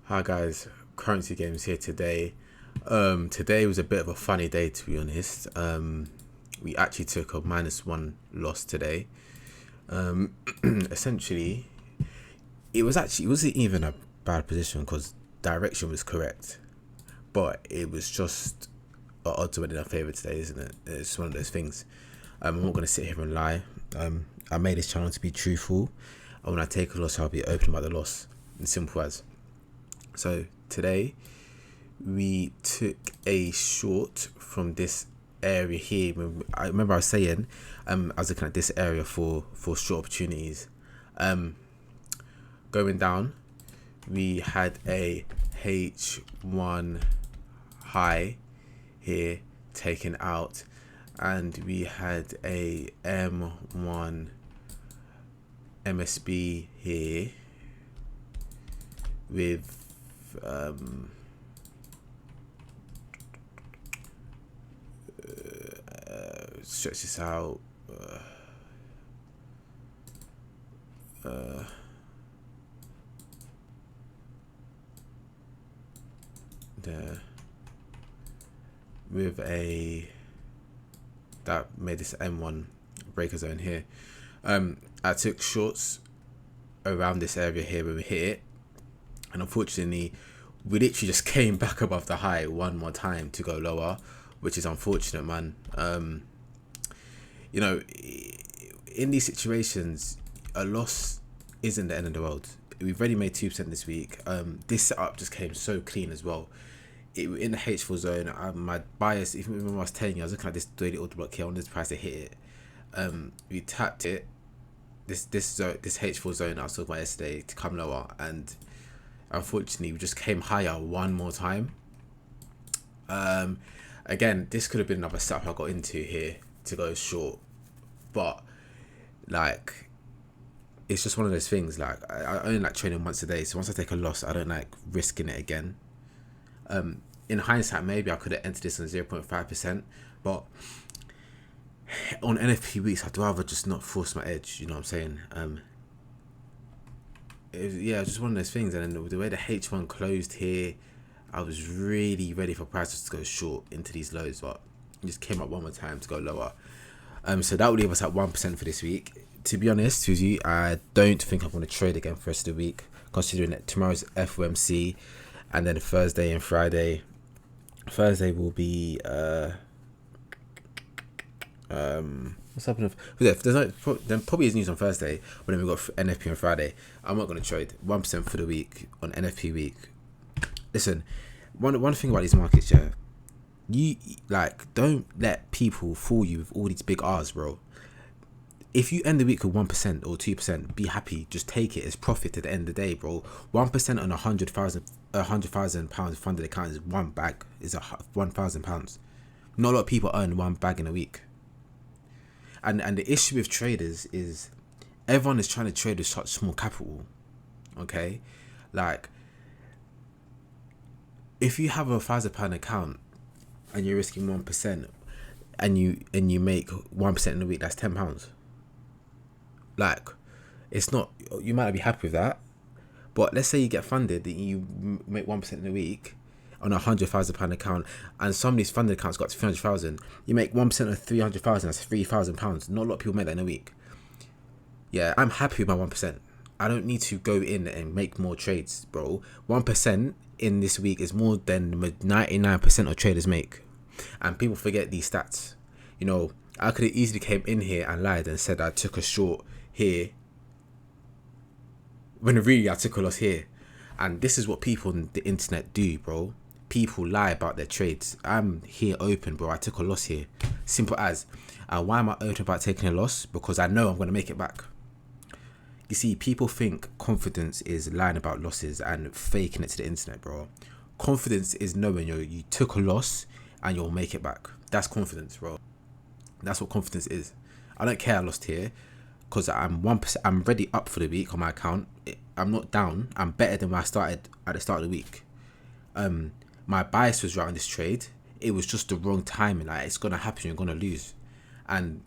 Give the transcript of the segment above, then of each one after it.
Hi guys, Currency Games here today. Today was a bit of a funny day, to be honest. We actually took a -1 loss today. Essentially, it wasn't even a bad position because direction was correct, but it was just odds went in our favour today, isn't it? It's one of those things. I'm not gonna sit here and lie. I made this channel to be truthful, and when I take a loss, I'll be open about the loss. As simple as. So today we took a short from this area here. I remember I was saying I was looking at this area for short opportunities. Going down, we had a H1 high here taken out, and we had a M1 MSB here with stretch this out. There with that made this M1 breaker zone here. I took shorts around this area here when we hit it, and unfortunately we literally just came back above the high one more time to go lower, which is unfortunate, man. You know, in these situations, a loss isn't the end of the world. We've already made 2% this week. This setup just came so clean as well. In the H4 zone, my bias, even when I was telling you, I was looking at this daily order block here, on this price to hit it. We tapped it, this H4 zone I was talking about yesterday, to come lower, and unfortunately we just came higher one more time. Again, this could have been another setup I got into here to go short, but like, it's just one of those things. Like, I only like trading once a day, so once I take a loss, I don't like risking it again. In hindsight, maybe I could have entered this on 0.5%, but on NFP weeks, I'd rather just not force my edge. You know what I'm saying? Yeah, just one of those things. And then the way the H1 closed here, I was really ready for prices to go short into these lows, but it just came up one more time to go lower. So that would leave us at 1% for this week. To be honest with you, I don't think I'm going to trade again for the rest of the week, considering that tomorrow's FOMC, and then Thursday and Friday. Thursday will be what's happening? There probably is news on Thursday, but then we've got NFP on Friday. I'm not going to trade 1% for the week on NFP week. Listen, one thing about these markets, yeah, you like, don't let people fool you with all these big R's, bro. If you end the week with 1% or 2%, be happy. Just take it as profit at the end of the day, bro. 1% on £100,000 funded account is one bag. Is £1,000. Not a lot of people earn one bag in a week. And the issue with traders is everyone is trying to trade with such small capital. Okay, like, if you have a £1,000 account and you're risking 1%, and you make 1% in a week, that's £10. Like, it's not, you might not be happy with that, but let's say you get funded, that you make 1% in a week on a £100,000 account, and some of these funded accounts got to 300,000. You make 1% of 300,000. That's £3,000. Not a lot of people make that in a week. Yeah, I'm happy with my 1%. I don't need to go in and make more trades, bro. 1% in this week is more than 99% of traders make, and people forget these stats. You know, I could have easily came in here and lied and said I took a short here, when really I took a loss here. And this is what people on the internet do, bro. People lie about their trades. I'm here open, bro. I took a loss here. Simple as. Why am I open about taking a loss? Because I know I'm going to make it back. You see, people think confidence is lying about losses and faking it to the internet, bro. Confidence is knowing you took a loss and you'll make it back. That's confidence, bro. That's what confidence is. I don't care I lost here, because I'm 1%. I'm ready up for the week on my account. I'm not down. I'm better than when I started at the start of the week. My bias was right on this trade. It was just the wrong timing. Like, it's gonna happen. You're gonna lose, and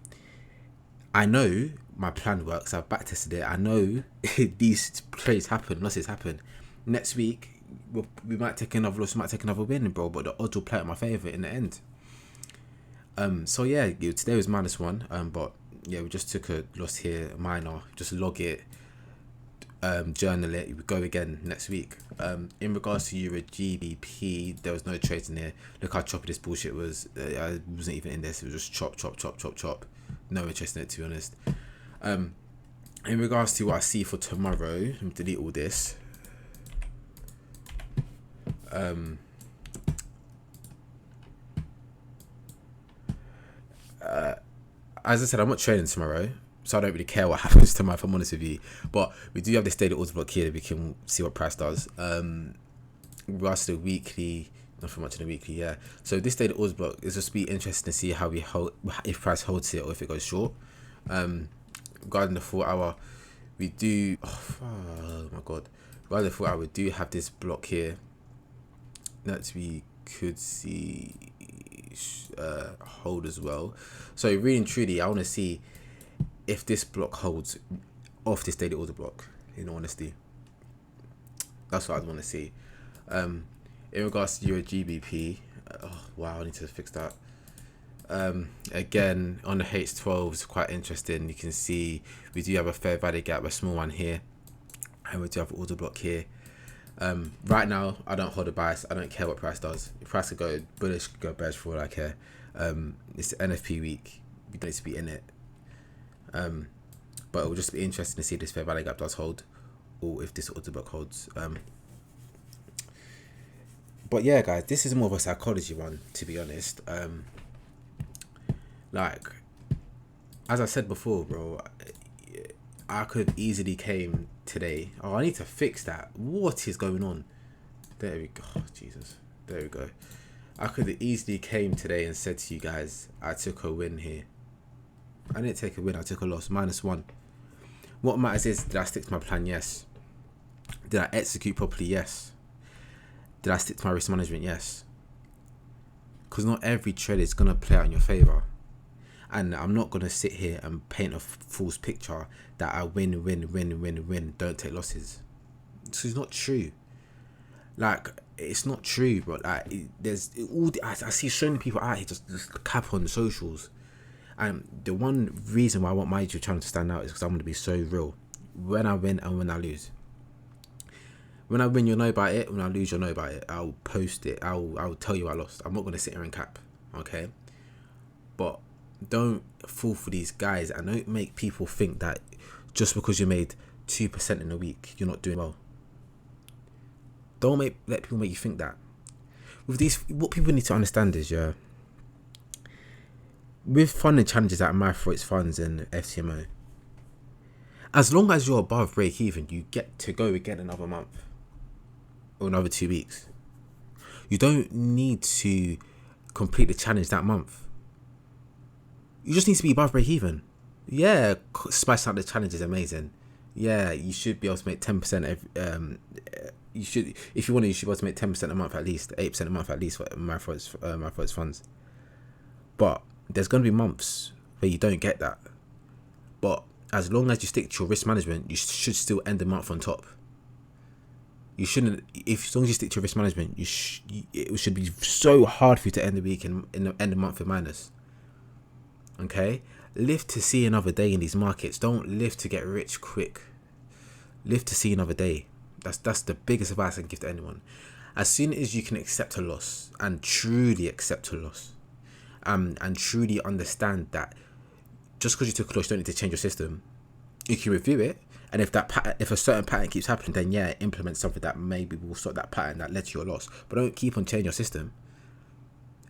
I know my plan works. I've backtested it. I know these trades happen, losses happen. Next week, we might take another loss, we might take another win, bro. But the odds will play in my favour in the end. So yeah, today was -1. But yeah, we just took a loss here, minor. Just log it, journal it. We go again next week. In regards to Eurgbp, there was no trades in there. Look how choppy this bullshit was. I wasn't even in this. It was just chop. No interest in it, to be honest. In regards to what I see for tomorrow, let me delete all this. As I said, I'm not trading tomorrow, so I don't really care what happens tomorrow, if I'm honest with you. But we do have this daily order block here that we can see what price does. In regards to the weekly, nothing much in the weekly, yeah. So this daily order block is just be interesting to see how we hold, if price holds it or if it goes short. Regarding the 4 hour, we do, oh my god, regarding the 4 hour, we do have this block here that we could see hold as well. So really and truly, I want to see if this block holds off this daily order block, in honesty. That's what I want to see. In regards to Eurgbp, oh wow, I need to fix that. Again, on the H12 is quite interesting. You can see we do have a fair value gap, a small one here, and we do have an order block here. Right now, I don't hold a bias. I don't care what price does. If price could go bullish, could go bearish, for all I care. It's the NFP week. We don't need to be in it. But it will just be interesting to see if this fair value gap does hold, or if this order block holds. But yeah, guys, this is more of a psychology one, to be honest. Like, as I said before, bro, I could have easily came today. Oh, I need to fix that. What is going on? There we go. Oh, Jesus. There we go. I could have easily came today and said to you guys, I took a win here. I didn't take a win. I took a loss. -1. What matters is, did I stick to my plan? Yes. Did I execute properly? Yes. Did I stick to my risk management? Yes. Because not every trade is going to play out in your favour. And I'm not going to sit here and paint a false picture that I win, don't take losses. This is not true. Like, it's not true, but like, I see so many people out here just cap on the socials. And the one reason why I want my YouTube channel to stand out is because I'm going to be so real. When I win and when I lose. When I win, you'll know about it. When I lose, you'll know about it. I'll post it. I'll tell you I lost. I'm not going to sit here and cap. Okay? But don't fall for these guys, and don't make people think that just because you made 2% in a week, you're not doing well. Don't let people make you think that. With these, what people need to understand is, yeah, with funding challenges like MyForex funds and FTMO, as long as you're above break even, you get to go again another month or another 2 weeks. You don't need to complete the challenge that month. You just need to be above break even. Yeah, spice out the challenge is amazing. Yeah, you should be able to make 10%. You should, if you want to, you should be able to make 10% a month at least, 8% a month at least for MyForex funds. But there's going to be months where you don't get that. But as long as you stick to your risk management, you should still end the month on top. You shouldn't. As long as you stick to your risk management, it should be so hard for you to end the week and end the month with minus. Okay, live to see another day in these markets. Don't live to get rich quick. Live to see another day. That's the biggest advice I can give to anyone. As soon as you can accept a loss and truly accept a loss, and truly understand that just because you took a loss, you don't need to change your system. You can review it, and if a certain pattern keeps happening, then yeah, implement something that maybe will stop that pattern that led to your loss. But don't keep on changing your system.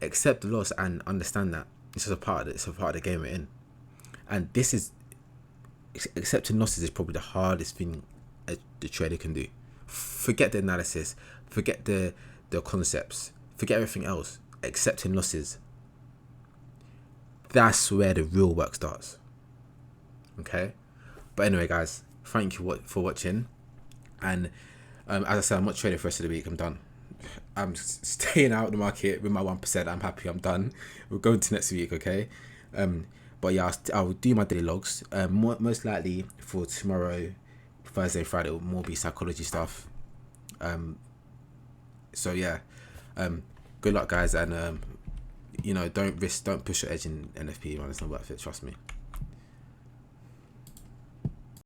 Accept the loss and understand that this is a part of it. It's a part of the game we're in, and this is accepting losses is probably the hardest thing the trader can do. Forget the analysis, forget the concepts, forget everything else. Accepting losses. That's where the real work starts. Okay, but anyway, guys, thank you for watching. And as I said, I'm not trading for the rest of the week. I'm done. I'm staying out of the market with my 1%. I'm happy. I'm done. We're going to next week, okay? But yeah, I'll do my daily logs. Most likely for tomorrow, Thursday, Friday, will more be psychology stuff. So yeah, good luck guys, and you know, don't push your edge in NFP, man. It's not worth it, trust me.